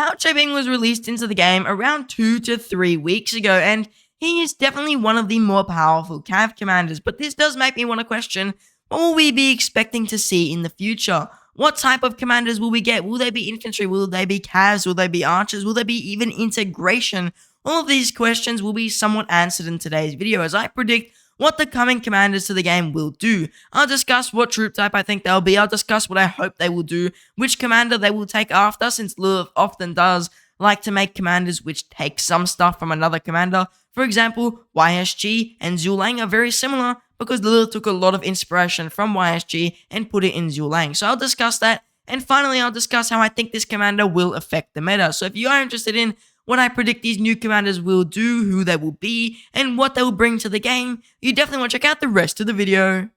Hao Bing was released into the game around 2 to 3 weeks ago, and he is definitely one of the more powerful cav commanders, but this does make me want to question, what will we be expecting to see in the future? What type of commanders will we get? Will they be infantry? Will they be cavs? Will they be archers? Will there be even integration? All of these questions will be somewhat answered in today's video as I predict what the coming commanders to the game will do. I'll discuss what troop type I think they'll be. I'll discuss what I hope they will do, which commander they will take after, since Lilith often does like to make commanders which take some stuff from another commander. For example, YSG and ZHUGE are very similar because Lilith took a lot of inspiration from YSG and put it in ZHUGE. So I'll discuss that, and finally I'll discuss how I think this commander will affect the meta. So if you are interested in what I predict these new commanders will do, who they will be, and what they will bring to the game, you definitely want to check out the rest of the video.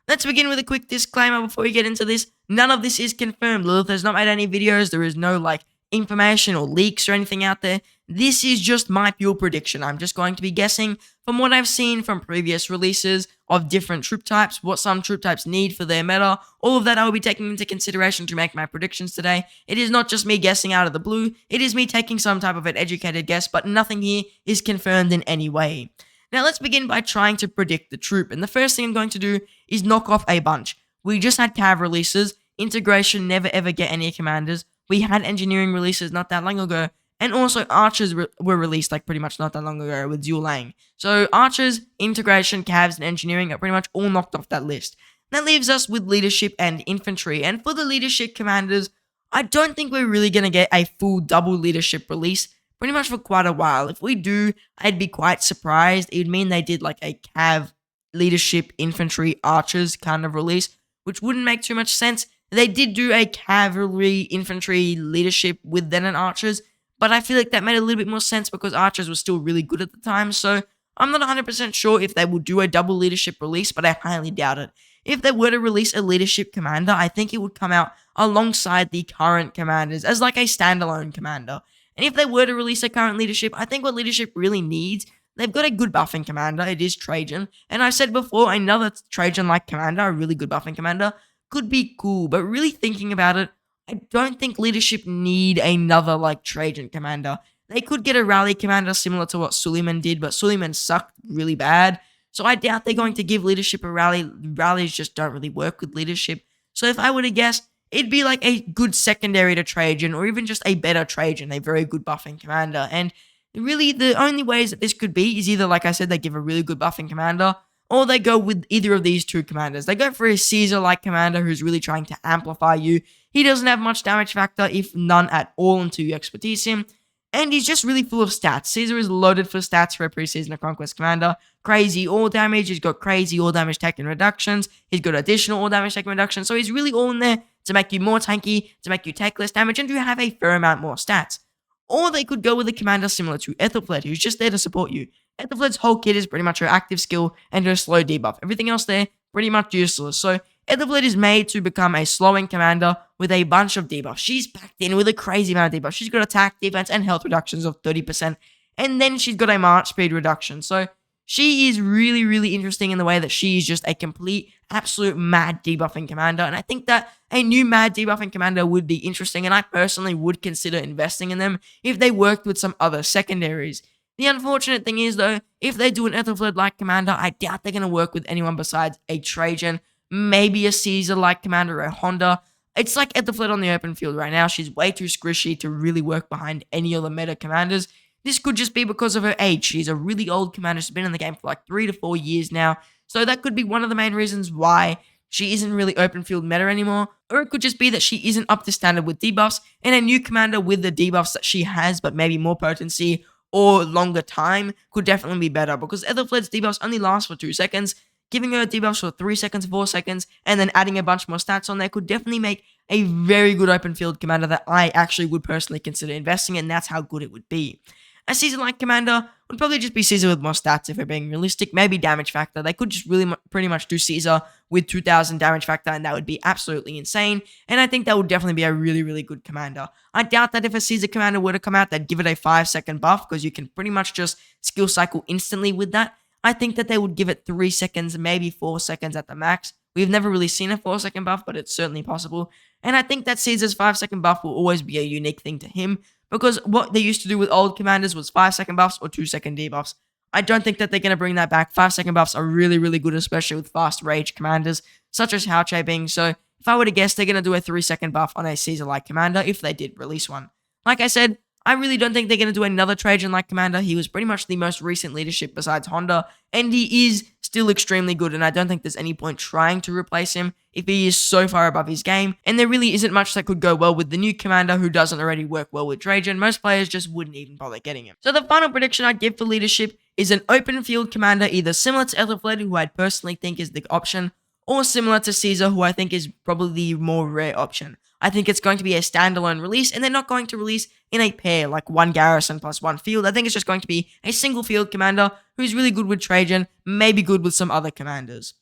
Let's begin with a quick disclaimer before we get into this. None of this is confirmed. Lilith has not made any videos. There is no information or leaks or anything out there. This is just my pure prediction. I'm just going to be guessing from what I've seen from previous releases of different troop types, what some troop types need for their meta. All of that I will be taking into consideration to make my predictions today. It is not just me guessing out of the blue. It is me taking some type of an educated guess, but nothing here is confirmed in any way. Now let's begin by trying to predict the troop, and the first thing I'm going to do is knock off a bunch. We just had cav releases. Integration never ever get any commanders. We had engineering releases not that long ago, and also archers were released pretty much not that long ago with LIANG. So archers, integration, cavs, and engineering are pretty much all knocked off that list. That leaves us with leadership and infantry, and for the leadership commanders, I don't think we're really going to get a full double leadership release pretty much for quite a while. If we do, I'd be quite surprised. It would mean they did a cav, leadership, infantry, archers kind of release, which wouldn't make too much sense. They did do a cavalry, infantry, leadership with then an archers, but I feel like that made a little bit more sense because archers were still really good at the time, so I'm not 100% sure if they will do a double leadership release, but I highly doubt it. If they were to release a leadership commander, I think it would come out alongside the current commanders as a standalone commander. And if they were to release a current leadership, I think what leadership really needs, they've got a good buffing commander, it is Trajan, and I've said before, another Trajan-like commander, a really good buffing commander, could be cool, but really thinking about it, I don't think leadership need another Trajan commander. They could get a rally commander similar to what Suleiman did, but Suleiman sucked really bad, so I doubt they're going to give leadership a rally. Rallies just don't really work with leadership. So if I were to guess, it'd be a good secondary to Trajan, or even just a better Trajan, a very good buffing commander. And really, the only ways that this could be is either, like I said, they give a really good buffing commander, or they go with either of these two commanders. They go for a Caesar-like commander who's really trying to amplify you. He doesn't have much damage factor, if none at all, until you expertise him. And he's just really full of stats. Caesar is loaded for stats for a preseason of Conquest commander. Crazy all damage. He's got crazy all damage taken reductions. He's got additional all damage taken reductions. So he's really all in there to make you more tanky, to make you take less damage, and to have a fair amount more stats. Or they could go with a commander similar to Ethelfled, who's just there to support you. Ethelfled's whole kit is pretty much her active skill and her slow debuff. Everything else there, pretty much useless. So Ethelfled is made to become a slowing commander with a bunch of debuffs. She's packed in with a crazy amount of debuffs. She's got attack, defense, and health reductions of 30%. And then she's got a march speed reduction. So she is really, really interesting in the way that she is just a complete, absolute mad debuffing commander. And I think that a new mad debuffing commander would be interesting. And I personally would consider investing in them if they worked with some other secondaries. The unfortunate thing is, though, if they do an Ethelfled-like commander, I doubt they're going to work with anyone besides a Trajan, maybe a Caesar-like commander or a Honda. It's like Ethelfled on the open field right now. She's way too squishy to really work behind any other meta commanders. This could just be because of her age. She's a really old commander. She's been in the game for 3 to 4 years now. So that could be one of the main reasons why she isn't really open field meta anymore. Or it could just be that she isn't up to standard with debuffs, and a new commander with the debuffs that she has, but maybe more potency or longer time, could definitely be better. Because Ethelfled's debuffs only last for 2 seconds. Giving her debuffs for 3 seconds, 4 seconds, and then adding a bunch more stats on there could definitely make a very good open field commander that I actually would personally consider investing in, and that's how good it would be. A Caesar-like commander would probably just be Caesar with more stats if we're being realistic. Maybe damage factor. They could just really pretty much do Caesar with 2000 damage factor, and that would be absolutely insane. And I think that would definitely be a really, really good commander. I doubt that if a Caesar commander were to come out, they'd give it a 5-second buff, because you can pretty much just skill cycle instantly with that. I think that they would give it 3 seconds, maybe 4 seconds at the max. We've never really seen a 4-second buff, but it's certainly possible. And I think that Caesar's 5-second buff will always be a unique thing to him, because what they used to do with old commanders was 5-second buffs or 2-second debuffs. I don't think that they're going to bring that back. 5-second buffs are really, really good, especially with fast rage commanders, such as ZHUGE being. So if I were to guess, they're going to do a 3-second buff on a Caesar-like commander if they did release one. Like I said, I really don't think they're going to do another Trajan-like commander. He was pretty much the most recent leadership besides Honda, and he is still extremely good, and I don't think there's any point trying to replace him if he is so far above his game, and there really isn't much that could go well with the new commander who doesn't already work well with Trajan. Most players just wouldn't even bother getting him. So the final prediction I'd give for leadership is an open field commander, either similar to Ethelfled, who I personally think is the option, or similar to Caesar, who I think is probably the more rare option. I think it's going to be a standalone release, and they're not going to release in a pair, like one garrison plus one field. I think it's just going to be a single field commander who's really good with Trajan, maybe good with some other commanders.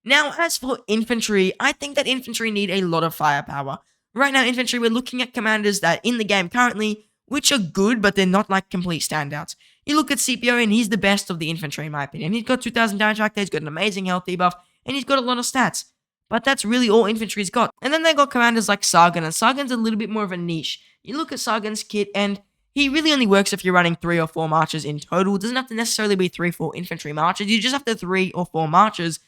Now, as for infantry, I think that infantry need a lot of firepower. Right now, infantry, we're looking at commanders that in the game currently, which are good, but they're not like complete standouts. You look at CPO, and he's the best of the infantry, in my opinion. He's got 2,000 damage factor, he's got an amazing health debuff, and he's got a lot of stats. But that's really all infantry's got. And then they got commanders like Sargon, and Sargon's a little bit more of a niche. You look at Sargon's kit, and he really only works if you're running 3 or 4 marches in total. It doesn't have to necessarily be 3-4 infantry marches. You just have to 3 or 4 marches.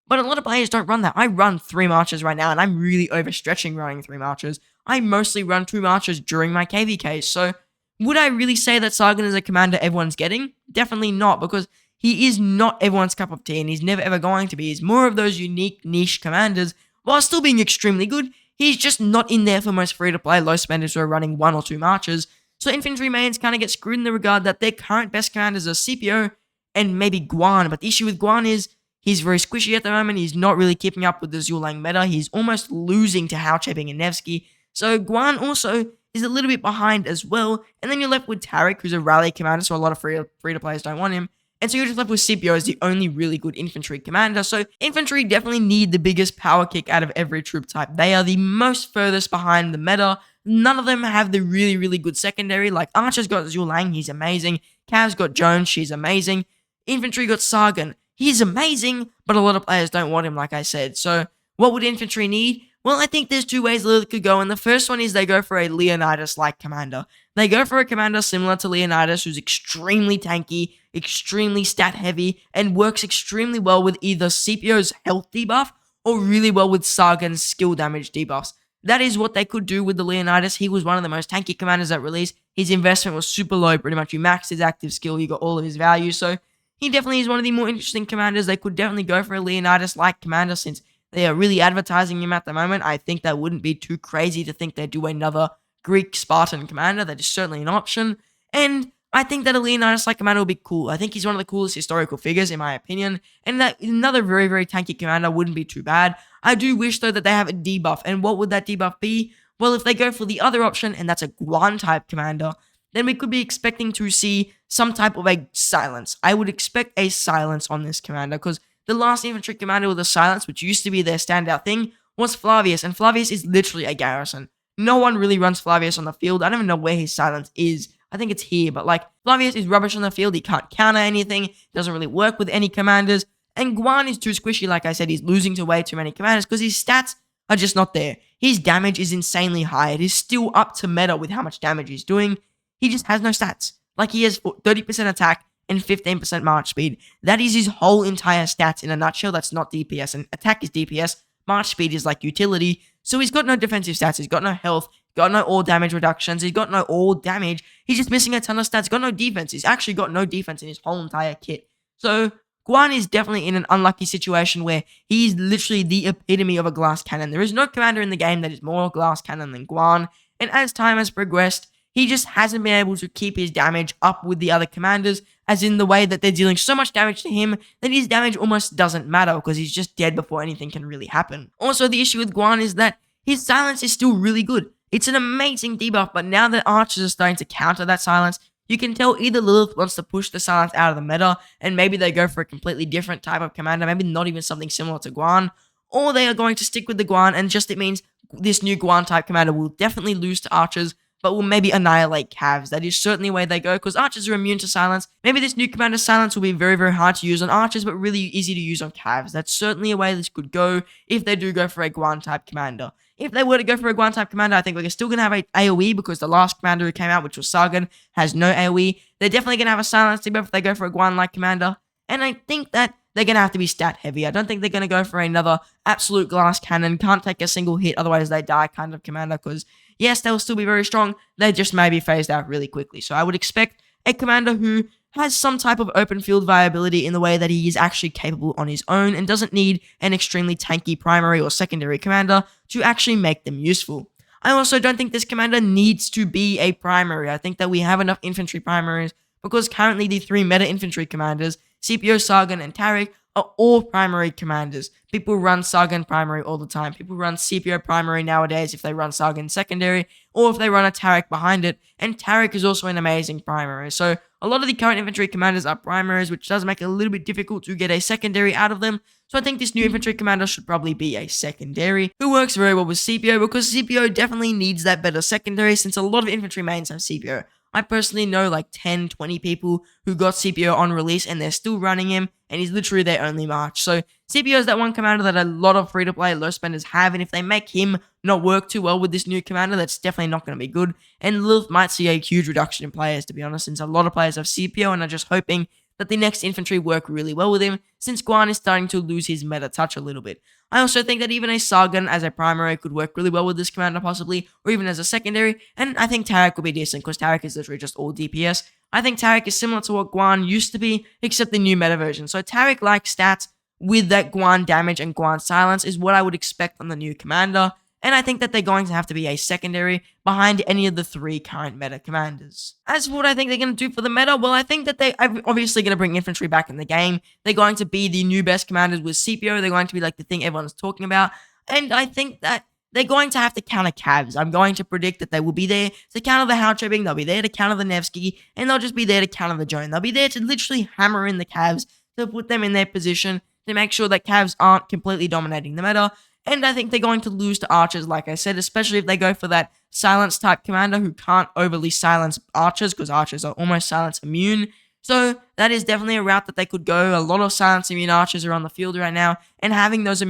But a lot of players don't run that. I run 3 marches right now, and I'm really overstretching running 3 marches. I mostly run 2 marches during my KVKs. So would I really say that Sargon is a commander everyone's getting? Definitely not, because he is not everyone's cup of tea, and he's never ever going to be. He's more of those unique niche commanders, while still being extremely good. He's just not in there for most free-to-play low spenders who are running 1 or 2 marches. So infantry mains kind of get screwed in the regard that their current best commanders are CPO and maybe Guan. But the issue with Guan is he's very squishy at the moment. He's not really keeping up with the ZHUGE meta. He's almost losing to ZHUGE and Nevsky. So Guan also is a little bit behind as well. And then you're left with Tariq, who's a rally commander, so a lot of free-to-players don't want him. And so you're just left with CPO as the only really good infantry commander. So infantry definitely need the biggest power kick out of every troop type. They are the most furthest behind the meta. None of them have the really, really good secondary. Like Archer's got LIANG, he's amazing. Cav's got Jones, she's amazing. Infantry got Sargon, he's amazing, but a lot of players don't want him, like I said. So what would infantry need? Well, I think there's 2 ways Lilith could go, and the first one is they go for a Leonidas-like commander. They go for a commander similar to Leonidas, who's extremely tanky, extremely stat-heavy, and works extremely well with either CPO's health debuff or really well with Sargon's skill damage debuffs. That is what they could do with the Leonidas. He was one of the most tanky commanders at release. His investment was super low, pretty much. You maxed his active skill, you got all of his value, so he definitely is one of the more interesting commanders. They could definitely go for a Leonidas-like commander since they are really advertising him at the moment. I think that wouldn't be too crazy to think they'd do another Greek Spartan commander. That is certainly an option. And I think that a Leonidas-like commander would be cool. I think he's one of the coolest historical figures, in my opinion. And that another very, very tanky commander wouldn't be too bad. I do wish, though, that they have a debuff. And what would that debuff be? Well, if they go for the other option, and that's a Guan-type commander, then we could be expecting to see some type of a silence. I would expect a silence on this commander, because the last infantry commander with a silence, which used to be their standout thing, was Flavius, and Flavius is literally a garrison. No one really runs Flavius on the field. I don't even know where his silence is. I think it's here, but like, Flavius is rubbish on the field. He can't counter anything, doesn't really work with any commanders, and Guan is too squishy. Like I said, he's losing to way too many commanders because his stats are just not there. His damage is insanely high. It is still up to meta with how much damage he's doing. He just has no stats. Like, he has 30% attack and 15% march speed. That is his whole entire stats in a nutshell. That's not DPS, and attack is DPS. March speed is like utility. So he's got no defensive stats. He's got no health. He's got no all damage reductions. He's got no all damage. He's just missing a ton of stats. He's got no defense. He's actually got no defense in his whole entire kit. So Guan is definitely in an unlucky situation where he's literally the epitome of a glass cannon. There is no commander in the game that is more glass cannon than Guan. And as time has progressed, he just hasn't been able to keep his damage up with the other commanders, as in the way that they're dealing so much damage to him that his damage almost doesn't matter because he's just dead before anything can really happen. Also, the issue with Guan is that his silence is still really good. It's an amazing debuff, but now that archers are starting to counter that silence, you can tell either Lilith wants to push the silence out of the meta, and maybe they go for a completely different type of commander, maybe not even something similar to Guan, or they are going to stick with the Guan, and just it means this new Guan type commander will definitely lose to archers but will maybe annihilate Cavs. That is certainly where they go, because archers are immune to silence. Maybe this new commander silence will be very, very hard to use on archers, but really easy to use on Cavs. That's certainly a way this could go if they do go for a Guan type commander. If they were to go for a Guan type commander, I think we're still going to have a AoE, because the last commander who came out, which was Sargon, has no AoE. They're definitely going to have a silence debuff if they go for a Guan like commander. And I think that they're going to have to be stat heavy. I don't think they're going to go for another absolute glass cannon, can't take a single hit, otherwise they die kind of commander, because yes, they'll still be very strong, they just may be phased out really quickly. So I would expect a commander who has some type of open field viability in the way that he is actually capable on his own and doesn't need an extremely tanky primary or secondary commander to actually make them useful. I also don't think this commander needs to be a primary. I think that we have enough infantry primaries, because currently the 3 meta infantry commanders, CPO, Sargon, and Tariq, are all primary commanders. People run Sargon primary all the time. People run CPO primary nowadays if they run Sargon secondary, or if they run a Tariq behind it, and Tariq is also an amazing primary. So a lot of the current infantry commanders are primaries, which does make it a little bit difficult to get a secondary out of them. So I think this new infantry commander should probably be a secondary, who works very well with CPO, because CPO definitely needs that better secondary, since a lot of infantry mains have CPO. I personally know like 10, 20 people who got CPO on release and they're still running him, and he's literally their only march. So CPO is that one commander that a lot of free-to-play low spenders have, and if they make him not work too well with this new commander, that's definitely not going to be good. And Lilith might see a huge reduction in players, to be honest, since a lot of players have CPO and are just hoping that the next infantry work really well with him, since Guan is starting to lose his meta touch a little bit. I also think that even a Sargon as a primary could work really well with this commander possibly, or even as a secondary, and I think Tariq will be decent, because Tariq is literally just all DPS. I think Tariq is similar to what Guan used to be, except the new meta version. So Tariq-like stats with that Guan damage and Guan silence is what I would expect from the new commander, and I think that they're going to have to be a secondary behind any of the 3 current meta commanders. As for what I think they're going to do for the meta, well, I think that they are obviously going to bring infantry back in the game. They're going to be the new best commanders with CPO. They're going to be like the thing everyone's talking about. And I think that they're going to have to counter Cavs. I'm going to predict that they will be there to counter the Houtribbing, they'll be there to counter the Nevsky, and they'll just be there to counter the Joan. They'll be there to literally hammer in the Cavs, to put them in their position, to make sure that Cavs aren't completely dominating the meta. And I think they're going to lose to archers, like I said, especially if they go for that silence type commander who can't overly silence archers, because archers are almost silence immune. So that is definitely a route that they could go. A lot of silence immune archers are on the field right now, and having those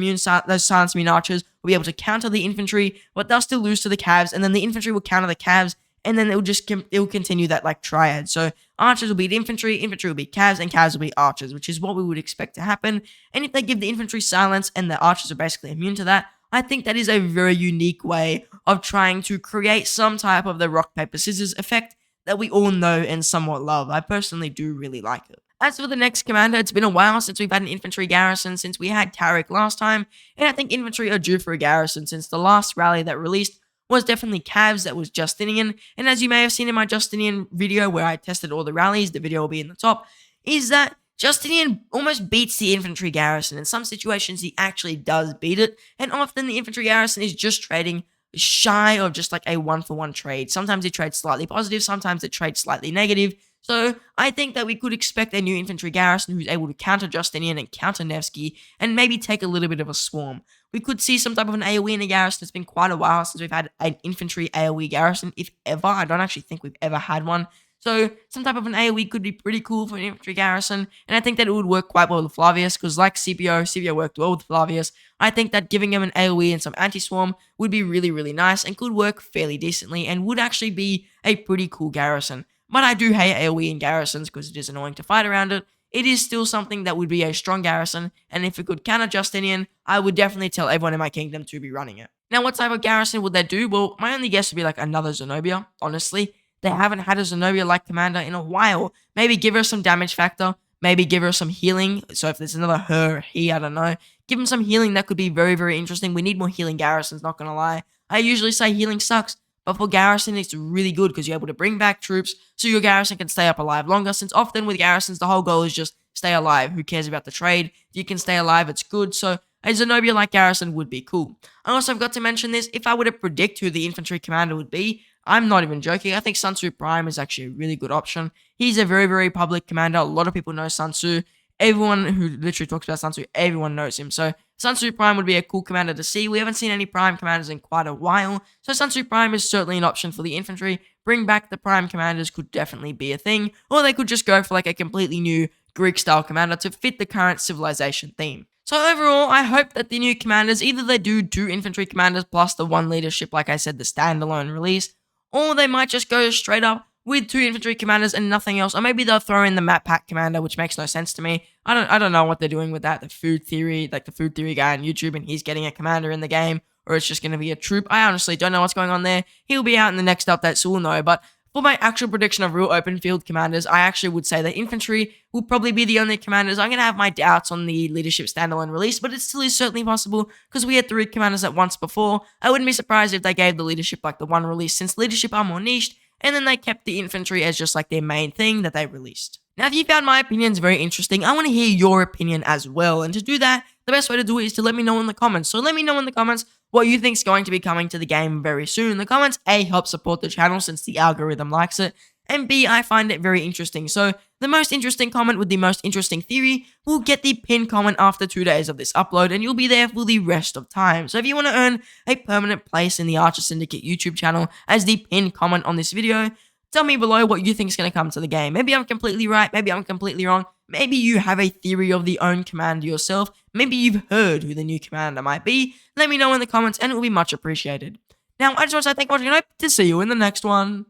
silence immune archers will be able to counter the infantry, but they'll still lose to the Cavs, and then the infantry will counter the Cavs, and then it'll continue that like triad. So archers will beat infantry will beat Cavs, and Cavs will beat archers, which is what we would expect to happen. And if they give the infantry silence and the archers are basically immune to that, I think that is a very unique way of trying to create some type of the rock, paper, scissors effect that we all know and somewhat love. I personally do really like it. As for the next commander, it's been a while since we've had an infantry garrison, since we had Tariq last time, and I think infantry are due for a garrison, since the last rally that released was definitely Cavs, that was Justinian, and as you may have seen in my Justinian video where I tested all the rallies, the video will be in the top, is that Justinian almost beats the infantry garrison. In some situations, he actually does beat it, and often the infantry garrison is just trading shy of just like a 1-for-1 trade. Sometimes it trades slightly positive, sometimes it trades slightly negative. So I think that we could expect a new infantry garrison who's able to counter Justinian and counter Nevsky and maybe take a little bit of a swarm. We could see some type of an AoE in a garrison. It's been quite a while since we've had an infantry AoE garrison, if ever. I don't actually think we've ever had one. So some type of an AoE could be pretty cool for an infantry garrison, and I think that it would work quite well with Flavius, because like CPO worked well with Flavius. I think that giving him an AoE and some anti-swarm would be really, really nice and could work fairly decently and would actually be a pretty cool garrison. But I do hate AoE in garrisons because it is annoying to fight around it. It is still something that would be a strong garrison, and if it could counter Justinian, I would definitely tell everyone in my kingdom to be running it. Now, what type of garrison would they do? Well, my only guess would be like another Zenobia, honestly. They haven't had a Zenobia-like commander in a while. Maybe give her some damage factor. Maybe give her some healing. So if there's another her or he, I don't know. Give him some healing. That could be very, very interesting. We need more healing garrisons, not gonna lie. I usually say healing sucks, but for garrison, it's really good because you're able to bring back troops so your garrison can stay up alive longer, since often with garrisons, the whole goal is just stay alive. Who cares about the trade? If you can stay alive, it's good. So a Zenobia-like garrison would be cool. I also forgot to mention this. If I were to predict who the infantry commander would be, I'm not even joking. I think Sun Tzu Prime is actually a really good option. He's a very, very public commander. A lot of people know Sun Tzu. everyone who literally talks about Sun Tzu, everyone knows him. So Sun Tzu Prime would be a cool commander to see. We haven't seen any Prime commanders in quite a while, so Sun Tzu Prime is certainly an option for the infantry. Bring back the Prime commanders could definitely be a thing, or they could just go for like a completely new Greek-style commander to fit the current civilization theme. So overall, I hope that the new commanders, either they do 2 infantry commanders plus the 1 leadership, like I said, the standalone release, or they might just go straight up with 2 infantry commanders and nothing else, or maybe they'll throw in the map pack commander, which makes no sense to me. I don't know what they're doing with that. The food theory guy on YouTube, and he's getting a commander in the game, or it's just going to be a troop. I honestly don't know what's going on there. He'll be out in the next update, so we'll know. But for my actual prediction of real open field commanders, I actually would say that infantry will probably be the only commanders. I'm going to have my doubts on the leadership standalone release, but it still is certainly possible because we had 3 commanders at once before. I wouldn't be surprised if they gave the leadership like the 1 release, since leadership are more niched, and then they kept the infantry as just like their main thing that they released. Now, if you found my opinions very interesting, I want to hear your opinion as well. And to do that, the best way to do it is to let me know in the comments. So let me know in the comments what you think is going to be coming to the game very soon. The comments, A, help support the channel since the algorithm likes it, and B, I find it very interesting. So the most interesting comment with the most interesting theory will get the pinned comment after 2 days of this upload, and you'll be there for the rest of time. So if you want to earn a permanent place in the Archer Syndicate YouTube channel as the pinned comment on this video, tell me below what you think is going to come to the game. Maybe I'm completely right, maybe I'm completely wrong. Maybe you have a theory of the own commander yourself. Maybe you've heard who the new commander might be. Let me know in the comments, and it will be much appreciated. Now, I just want to say thank you for watching, and I hope to see you in the next one.